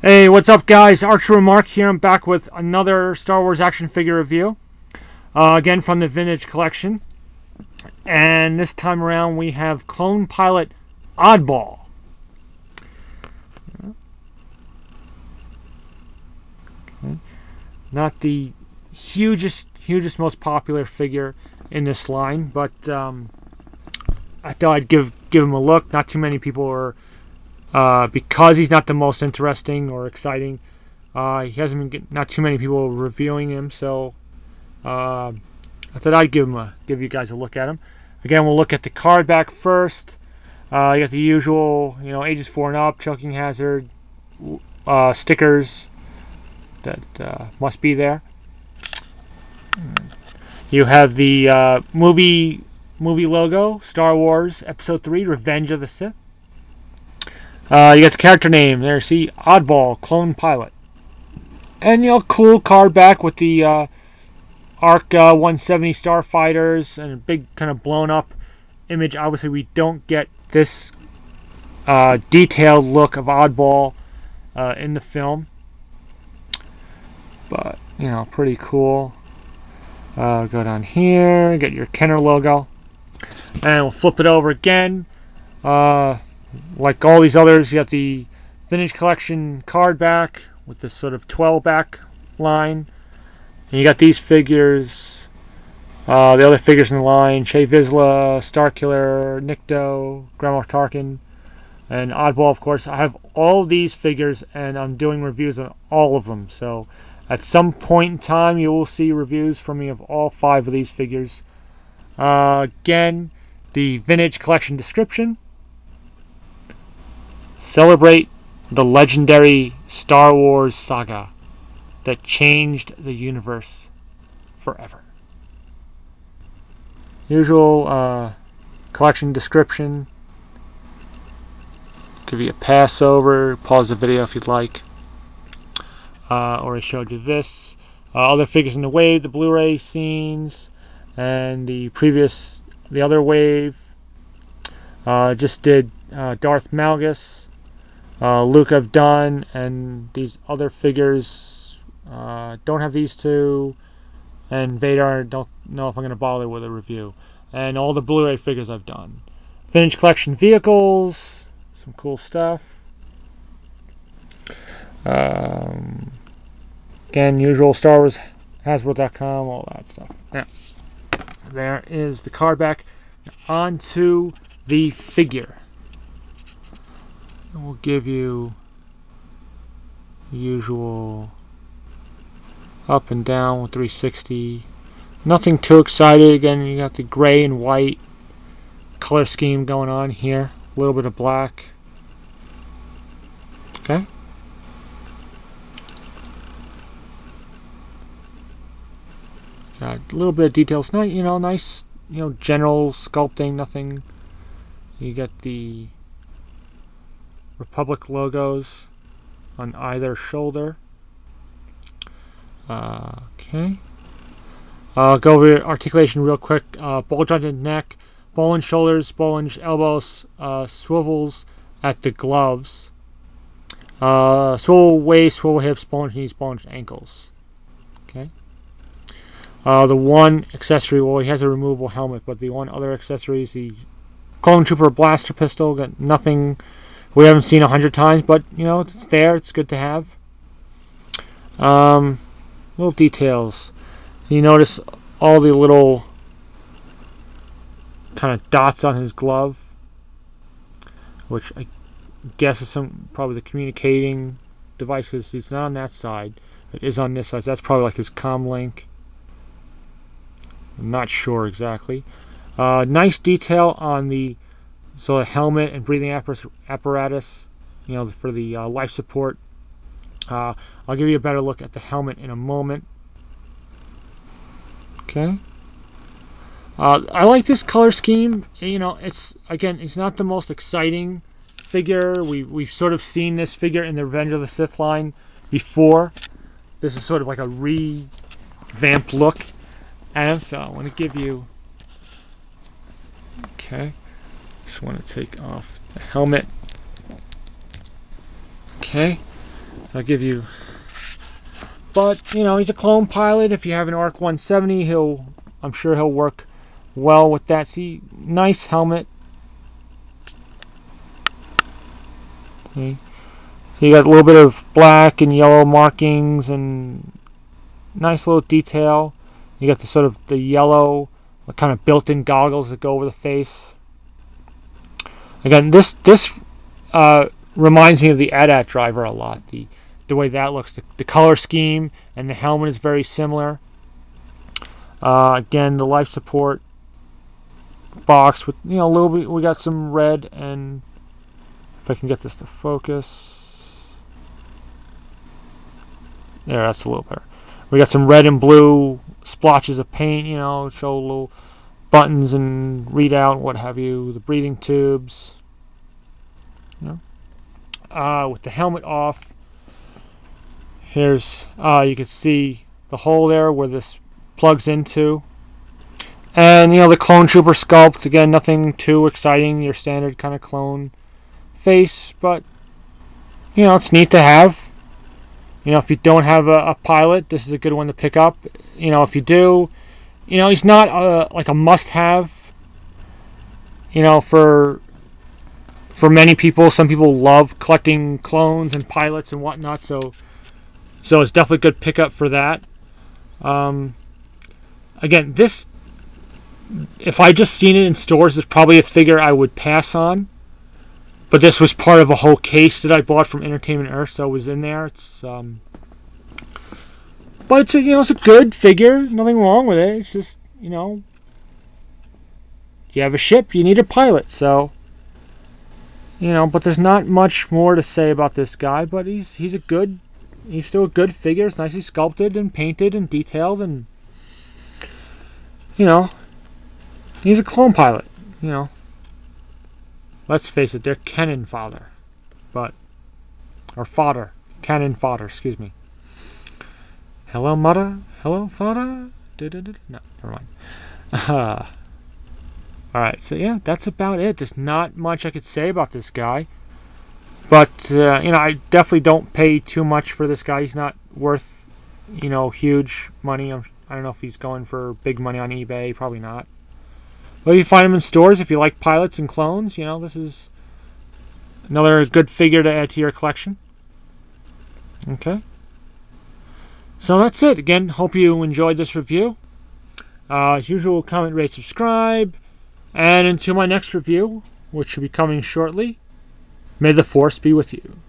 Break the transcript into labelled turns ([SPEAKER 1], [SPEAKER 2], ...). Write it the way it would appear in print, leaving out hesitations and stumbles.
[SPEAKER 1] Hey, what's up, guys? Archer Remark here. I'm back with another Star Wars action figure review. Again from the Vintage Collection. And this time around we have Clone Pilot Oddball. Okay. Not the hugest, most popular figure in this line, but I thought I'd give him a look. Not too many people are... because he's not the most interesting or exciting, he hasn't been not too many people reviewing him, so I thought I'd give you guys a look at him. Again, we'll look at the card back first. You got the usual, ages 4 and up, choking hazard, stickers that must be there. You have the movie logo, Star Wars Episode 3, Revenge of the Sith. You got the character name there. See, Oddball, Clone Pilot, and cool card back with the ARC 170 starfighters and a big kind of blown up image. Obviously, we don't get this detailed look of Oddball in the film, but pretty cool. Go down here, get your Kenner logo, and we'll flip it over again. Like all these others, you got the Vintage Collection card back with this sort of 12 back line. And you got these figures, the other figures in the line, Shae Vizsla, Starkiller, Nikto, Grandma Tarkin, and Oddball, of course. I have all these figures, and I'm doing reviews on all of them. So at some point in time, you will see reviews from me of all 5 of these figures. Again, the Vintage Collection description. Celebrate the legendary Star Wars saga that changed the universe forever. Usual collection description. Give you a pass over. Pause the video if you'd like. Already showed you this. Other figures in the wave, the Blu-ray scenes, and the other wave. Just did Darth Malgus. Luke I've done, and these other figures don't have these two, and Vader don't know if I'm going to bother with a review. And all the Blu-ray figures I've done. Vintage Collection vehicles, some cool stuff. Again, usual Star Wars Hasbro.com, all that stuff. Now, there is the card back. On to the figure. And we'll give you the usual up and down with 360. Nothing too excited. Again, you got the gray and white color scheme going on here. A little bit of black. Okay. Got a little bit of details. Nice, nice, general sculpting. Nothing. You got the Republic logos on either shoulder. Okay. I'll go over articulation real quick. Ball jointed neck, ball and shoulders, ball and elbows, swivels at the gloves. Swivel waist, swivel hips, ball and knees, ball and ankles. Okay. The one accessory, well, he has a removable helmet, but the one other accessory is the Clone Trooper blaster pistol. Got nothing we haven't seen 100 times, but it's there. It's good to have. Little details. So you notice all the little kind of dots on his glove, which I guess is probably the communicating device, because it's not on that side. It is on this side. So that's probably like his comm link. I'm not sure exactly. Nice detail on the helmet and breathing apparatus, for the life support. I'll give you a better look at the helmet in a moment. Okay. I like this color scheme. It's not the most exciting figure. We've sort of seen this figure in the Revenge of the Sith line before. This is sort of like a revamped look. And so I want to give you. Okay. Just want to take off the helmet. Okay. So I'll give you... But, you know, he's a clone pilot. If you have an ARC 170, I'm sure he'll work well with that. See, nice helmet. Okay. So you got a little bit of black and yellow markings and nice little detail. You got the sort of the yellow kind of built-in goggles that go over the face. Again, this reminds me of the AT-AT driver a lot. The way that looks, the color scheme and the helmet is very similar. Again, the life support box with, you know, a little bit. We got some red, and if I can get this to focus, there, that's a little better. We got some red and blue splotches of paint, you know, show little buttons and readout, what have you. The breathing tubes, you know. With the helmet off, here's you can see the hole there where this plugs into, and you know, the clone trooper sculpt. Again, nothing too exciting, your standard kind of clone face, but you know, it's neat to have. You know, if you don't have a pilot, this is a good one to pick up. You know, if you do, you know, he's not like a must-have. You know, for many people, some people love collecting clones and pilots and whatnot, so it's definitely a good pickup for that. Again, this, if I just seen it in stores, it's probably a figure I would pass on. But this was part of a whole case that I bought from Entertainment Earth, so it was in there. It's but it's a, you know, it's a good figure. Nothing wrong with it. It's just, you know, you have a ship, you need a pilot. So, you know, but there's not much more to say about this guy. But he's still a good figure. It's nicely sculpted and painted and detailed, and you know, he's a clone pilot. You know. Let's face it, they're cannon fodder. Cannon fodder, excuse me. Hello, mother? Hello, father? No, never mind. Alright, so yeah, that's about it. There's not much I could say about this guy. But, you know, I definitely don't pay too much for this guy. He's not worth, you know, huge money. I don't know if he's going for big money on eBay. Probably not. But if you find them in stores, if you like pilots and clones, you know, this is another good figure to add to your collection. Okay. So that's it. Again, hope you enjoyed this review. As usual, comment, rate, subscribe. And until my next review, which should be coming shortly, may the Force be with you.